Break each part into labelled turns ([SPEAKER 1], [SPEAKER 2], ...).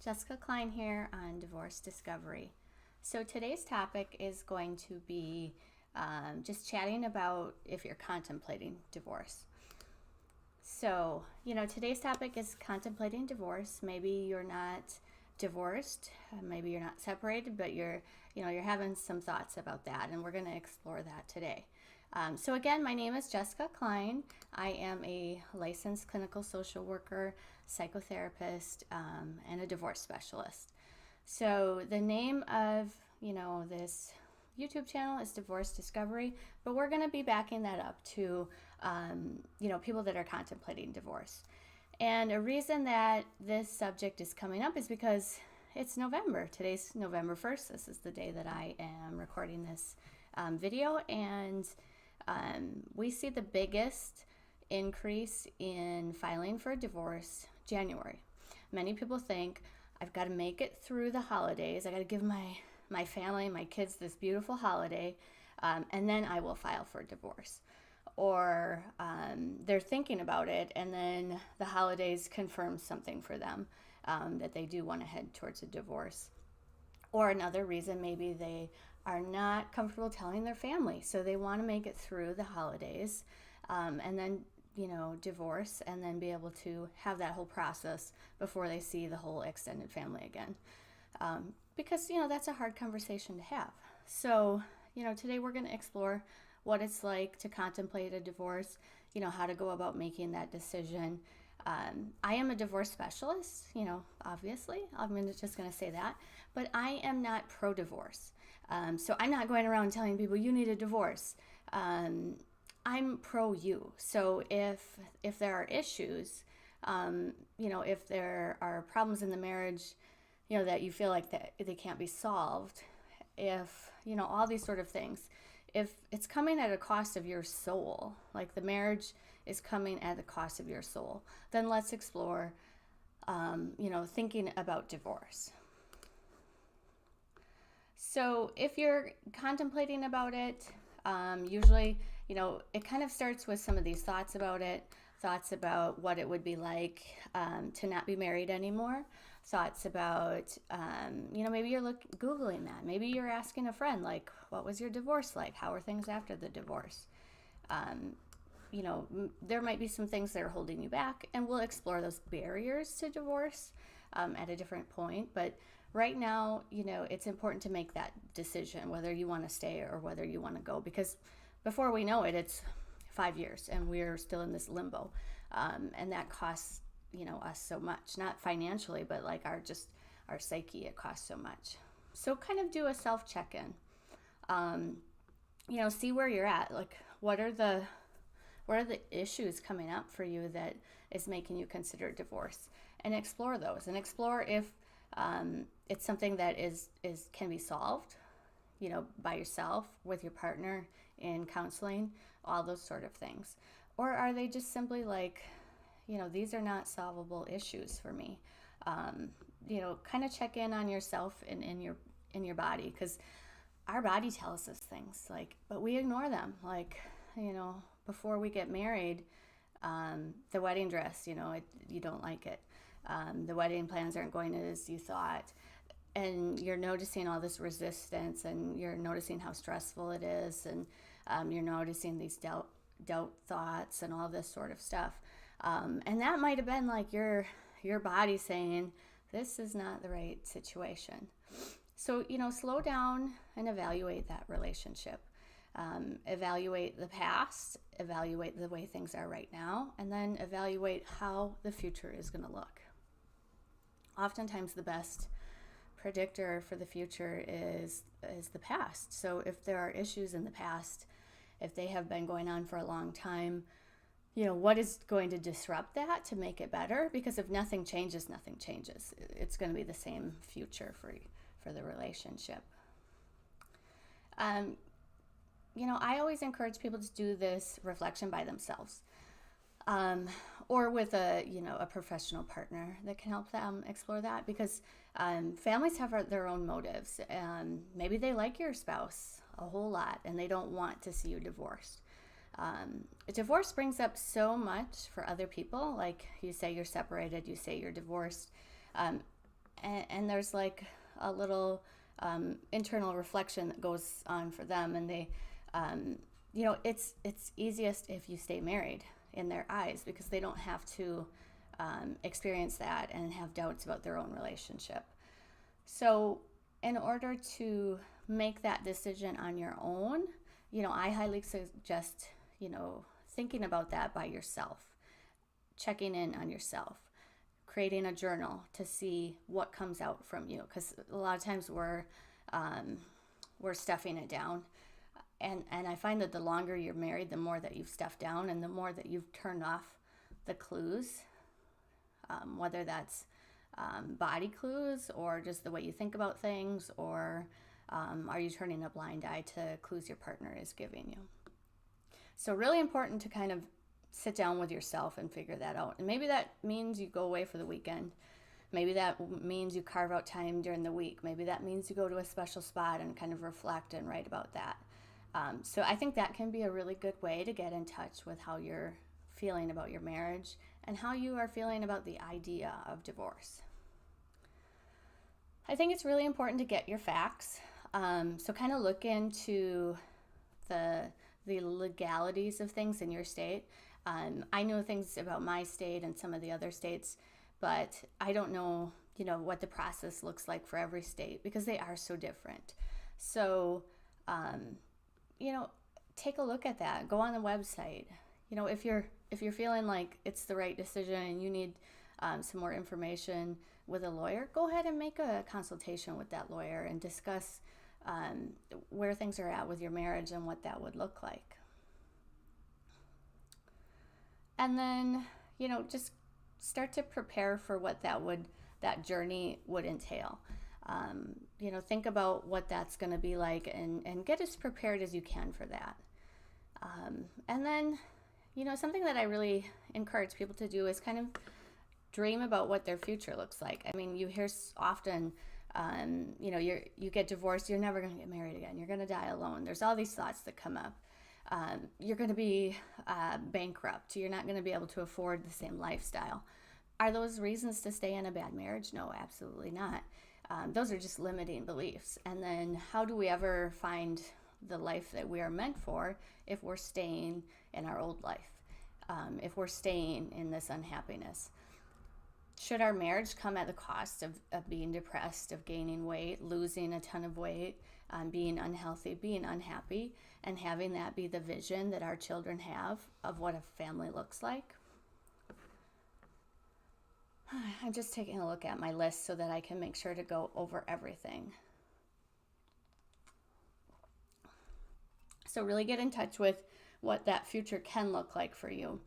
[SPEAKER 1] Jessica Cline here on Divorce Discovery. So today's topic is going to be just chatting about if you're contemplating divorce. So, today's topic is contemplating divorce. Maybe you're not divorced, maybe you're not separated, but you're having some thoughts about that, and we're going to explore that today. So again, my name is Jessica Cline. I am a licensed clinical social worker, psychotherapist, and a divorce specialist. So the name of, this YouTube channel is Divorce Discovery, but we're going to be backing that up to, people that are contemplating divorce. And a reason that this subject is coming up is because it's November. Today's November 1st. This is the day that I am recording this video, and we see the biggest increase in filing for divorce January. Many people think, I've got to make it through the holidays. I got to give my family, my kids this beautiful holiday, and then I will file for divorce. Or they're thinking about it, and then the holidays confirm something for them, that they do want to head towards a divorce. Or another reason, maybe they are not comfortable telling their family, so they want to make it through the holidays, and then divorce, and then be able to have that whole process before they see the whole extended family again, because that's a hard conversation to have. So today we're going to explore what it's like to contemplate a divorce, how to go about making that decision. I am a divorce specialist, obviously. I'm just going to say that. But I am not pro-divorce. So I'm not going around telling people you need a divorce. I'm pro-you. So if there are issues, if there are problems in the marriage, that you feel like that they can't be solved, if, all these sort of things, if it's coming at a cost of your soul, like the marriage is coming at the cost of your soul, then let's explore, thinking about divorce. So if you're contemplating about it, usually, it kind of starts with some of these thoughts about it, thoughts about what it would be like to not be married anymore, thoughts about, maybe you're Googling that. Maybe you're asking a friend, like, what was your divorce like? How are things after the divorce? There might be some things that are holding you back, and we'll explore those barriers to divorce at a different point. But right now, it's important to make that decision, whether you want to stay or whether you want to go, because before we know it, it's 5 years and we're still in this limbo. And that costs, us so much, not financially, but like our psyche, it costs so much. So kind of do a self check-in, see where you're at. Like, what are the issues coming up for you that is making you consider divorce, and explore those, and explore if it's something that can be solved, by yourself, with your partner, in counseling, all those sort of things. Or are they just simply like, these are not solvable issues for me? Kind of check in on yourself and in your body, because our body tells us things, like, but we ignore them. Like, before we get married, the wedding dress, you don't like it. The wedding plans aren't going as you thought. And you're noticing all this resistance, and you're noticing how stressful it is, and you're noticing these doubt thoughts and all this sort of stuff. And that might have been like your body saying, this is not the right situation. So, slow down and evaluate that relationship. Evaluate the past, evaluate the way things are right now, and then evaluate how the future is going to look. Oftentimes the best predictor for the future is the past. So if there are issues in the past, if they have been going on for a long time, what is going to disrupt that to make it better? Because if nothing changes, nothing changes. It's going to be the same future for the relationship. I always encourage people to do this reflection by themselves, or with a professional partner that can help them explore that, because families have their own motives, and maybe they like your spouse a whole lot and they don't want to see you divorced. Divorce brings up so much for other people. Like, you say you're separated, you say you're divorced. and there's like a little internal reflection that goes on for them, and they, it's easiest if you stay married in their eyes, because they don't have to experience that and have doubts about their own relationship. So in order to make that decision on your own, I highly suggest, thinking about that by yourself, checking in on yourself, creating a journal to see what comes out from you, because a lot of times we're stuffing it down, and I find that the longer you're married, the more that you've stuffed down and the more that you've turned off the clues, whether that's body clues or just the way you think about things, or are you turning a blind eye to clues your partner is giving you. So really important to kind of sit down with yourself and figure that out. And maybe that means you go away for the weekend. Maybe that means you carve out time during the week. Maybe that means you go to a special spot and kind of reflect and write about that. So I think that can be a really good way to get in touch with how you're feeling about your marriage and how you are feeling about the idea of divorce. I think it's really important to get your facts. So kind of look into the legalities of things in your state. I know things about my state and some of the other states, but I don't know, what the process looks like for every state, because they are so different. So, take a look at that. Go on the website. If you're feeling like it's the right decision and you need some more information with a lawyer, go ahead and make a consultation with that lawyer and discuss where things are at with your marriage and what that would look like. And then, just start to prepare for what that journey would entail. Think about what that's going to be like, and get as prepared as you can for that. And then, something that I really encourage people to do is kind of dream about what their future looks like. I mean, you hear often, you get divorced, you're never going to get married again. You're going to die alone. There's all these thoughts that come up. You're going to be bankrupt. You're not going to be able to afford the same lifestyle. Are those reasons to stay in a bad marriage? No, absolutely not. Those are just limiting beliefs. And then how do we ever find the life that we are meant for if we're staying in our old life, if we're staying in this unhappiness? Should our marriage come at the cost of being depressed, of gaining weight, losing a ton of weight, being unhealthy, being unhappy, and having that be the vision that our children have of what a family looks like? I'm just taking a look at my list so that I can make sure to go over everything. So really get in touch with what that future can look like for you.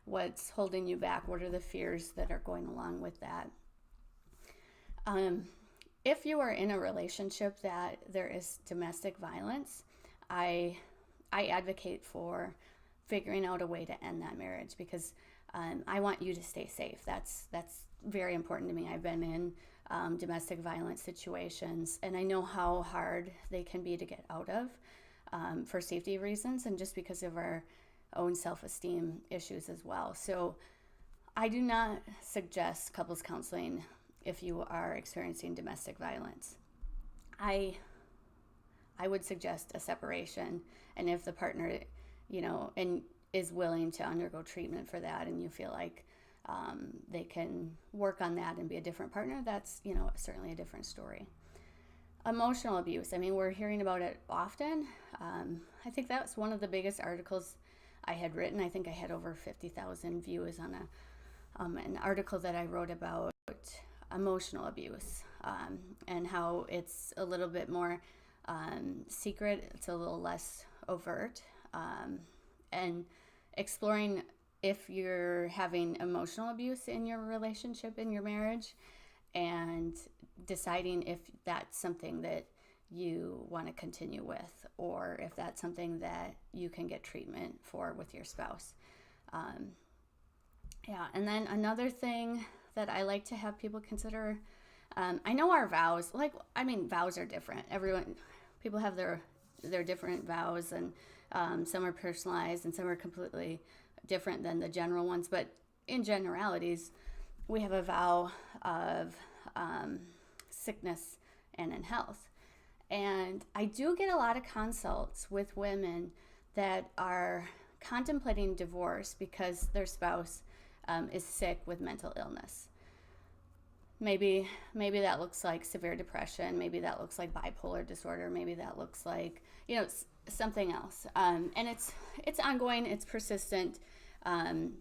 [SPEAKER 1] What's holding you back? What are the fears that are going along with that? If you are in a relationship that there is domestic violence, I advocate for figuring out a way to end that marriage, because I want you to stay safe. That's very important to me. I've been in domestic violence situations, and I know how hard they can be to get out of for safety reasons, and just because of our own self-esteem issues as well. So I do not suggest couples counseling if you are experiencing domestic violence. I would suggest a separation, and if the partner, and is willing to undergo treatment for that, and you feel like they can work on that and be a different partner, that's, certainly a different story. Emotional abuse. I mean, we're hearing about it often. I think that was one of the biggest articles I had written. I think I had over 50,000 views on an article that I wrote about emotional abuse, and how it's a little bit more secret. It's a little less overt, and exploring if you're having emotional abuse in your relationship, in your marriage, and deciding if that's something that you want to continue with, or if that's something that you can get treatment for with your spouse. And then another thing that I like to have people consider, I know our vows, vows are different. People have their different vows, and some are personalized and some are completely different than the general ones. But in generalities, we have a vow of sickness and in health. And I do get a lot of consults with women that are contemplating divorce because their spouse is sick with mental illness. Maybe that looks like severe depression. Maybe that looks like bipolar disorder. Maybe that looks like, something else. And it's ongoing, it's persistent, and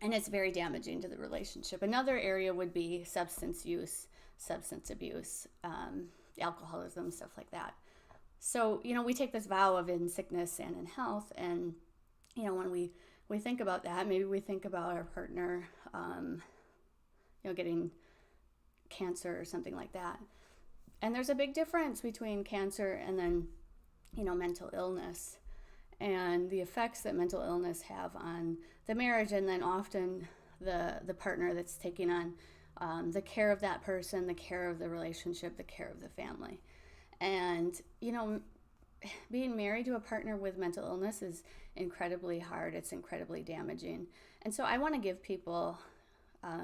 [SPEAKER 1] it's very damaging to the relationship. Another area would be substance use, substance abuse, alcoholism, stuff like that. So, we take this vow of in sickness and in health. And, when we think about that, maybe we think about our partner, getting cancer or something like that. And there's a big difference between cancer and then, mental illness and the effects that mental illness have on the marriage, and then often the partner that's taking on the care of that person, the care of the relationship, the care of the family. And, being married to a partner with mental illness is incredibly hard. It's incredibly damaging. And so I want to give people, I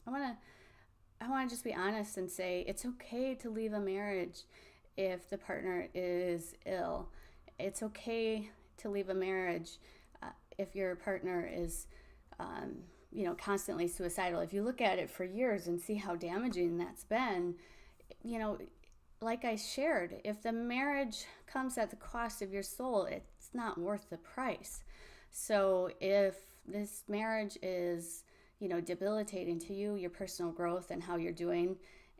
[SPEAKER 1] want to just be honest and say it's okay to leave a marriage if the partner is ill. It's okay to leave a marriage if your partner is, constantly suicidal. If you look at it for years and see how damaging that's been, like I shared, if the marriage comes at the cost of your soul, it's not worth the price. So if this marriage is, debilitating to you, your personal growth and how you're doing,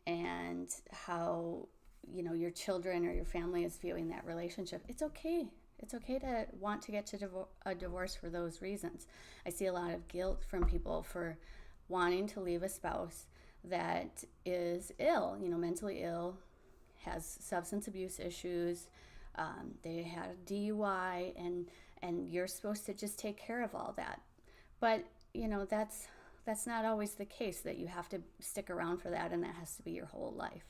[SPEAKER 1] and how, your children or your family is viewing that relationship, it's okay. It's okay to want to get to a divorce for those reasons. I see a lot of guilt from people for wanting to leave a spouse that is ill, mentally ill, has substance abuse issues, they had a DUI, and you're supposed to just take care of all that. But, that's not always the case, that you have to stick around for that, and that has to be your whole life.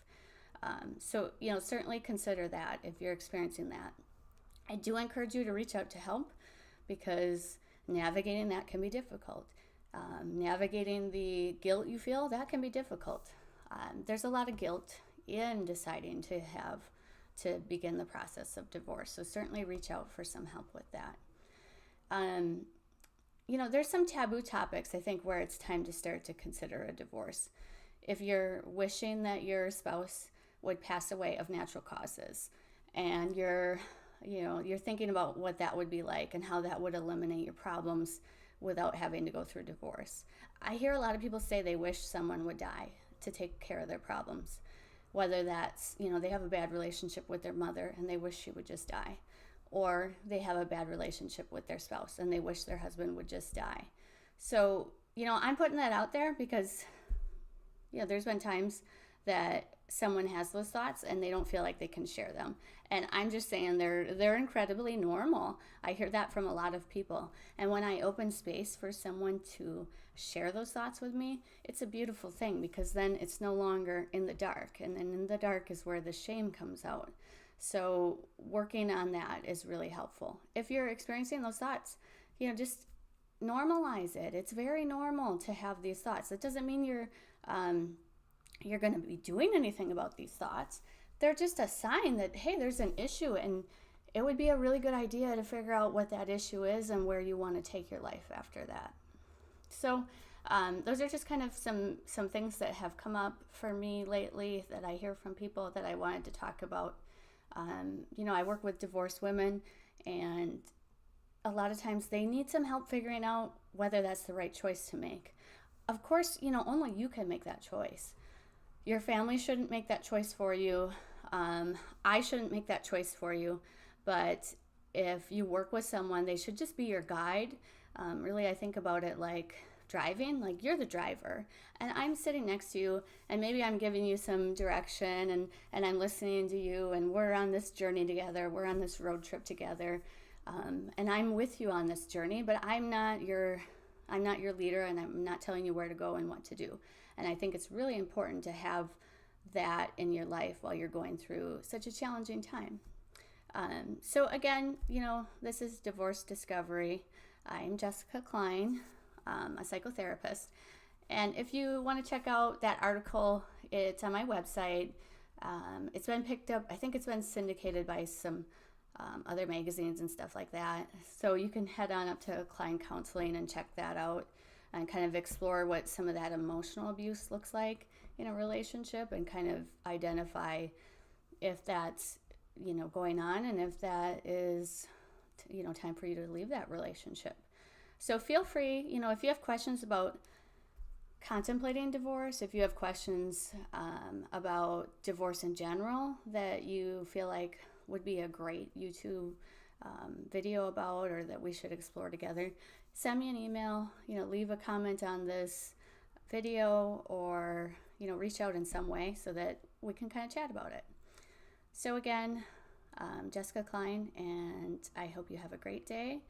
[SPEAKER 1] So, certainly consider that if you're experiencing that. I do encourage you to reach out to help, because navigating that can be difficult. Navigating the guilt you feel, that can be difficult. There's a lot of guilt in deciding to begin the process of divorce. So certainly reach out for some help with that. There's some taboo topics, I think, where it's time to start to consider a divorce. If you're wishing that your spouse would pass away of natural causes, and you're thinking about what that would be like and how that would eliminate your problems without having to go through divorce. I hear a lot of people say they wish someone would die to take care of their problems. Whether that's, they have a bad relationship with their mother and they wish she would just die. Or they have a bad relationship with their spouse and they wish their husband would just die. So, I'm putting that out there because, there's been times that someone has those thoughts and they don't feel like they can share them. And I'm just saying they're incredibly normal. I hear that from a lot of people. And when I open space for someone to share those thoughts with me, it's a beautiful thing, because then it's no longer in the dark. And then in the dark is where the shame comes out. So working on that is really helpful. If you're experiencing those thoughts, just normalize it. It's very normal to have these thoughts. It doesn't mean you're going to be doing anything about these thoughts. They're just a sign that, hey, there's an issue, and it would be a really good idea to figure out what that issue is and where you want to take your life after that. So those are just kind of some things that have come up for me lately that I hear from people that I wanted to talk about. I work with divorced women, and a lot of times they need some help figuring out whether that's the right choice to make. Of course, only you can make that choice. Your family shouldn't make that choice for you. I shouldn't make that choice for you. But if you work with someone, they should just be your guide. Really, I think about it like driving, like you're the driver and I'm sitting next to you, and maybe I'm giving you some direction and I'm listening to you, and we're on this journey together. We're on this road trip together. And I'm with you on this journey, but I'm not your leader, and I'm not telling you where to go and what to do. And I think it's really important to have that in your life while you're going through such a challenging time. So again, this is Divorce Discovery. I'm Jessica Cline, a psychotherapist. And if you want to check out that article It's on my website. It's been picked up, I think it's been syndicated by some other magazines and stuff like that. So you can head on up to Cline Counseling and check that out and kind of explore what some of that emotional abuse looks like in a relationship and kind of identify if that's, going on and if that is, time for you to leave that relationship. So feel free, if you have questions about contemplating divorce, if you have questions about divorce in general that you feel like would be a great YouTube video about or that we should explore together, send me an email, leave a comment on this video or, reach out in some way so that we can kind of chat about it. So again, Jessica Cline, and I hope you have a great day,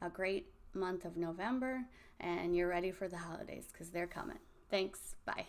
[SPEAKER 1] a great month of November, and you're ready for the holidays because they're coming. Thanks. Bye.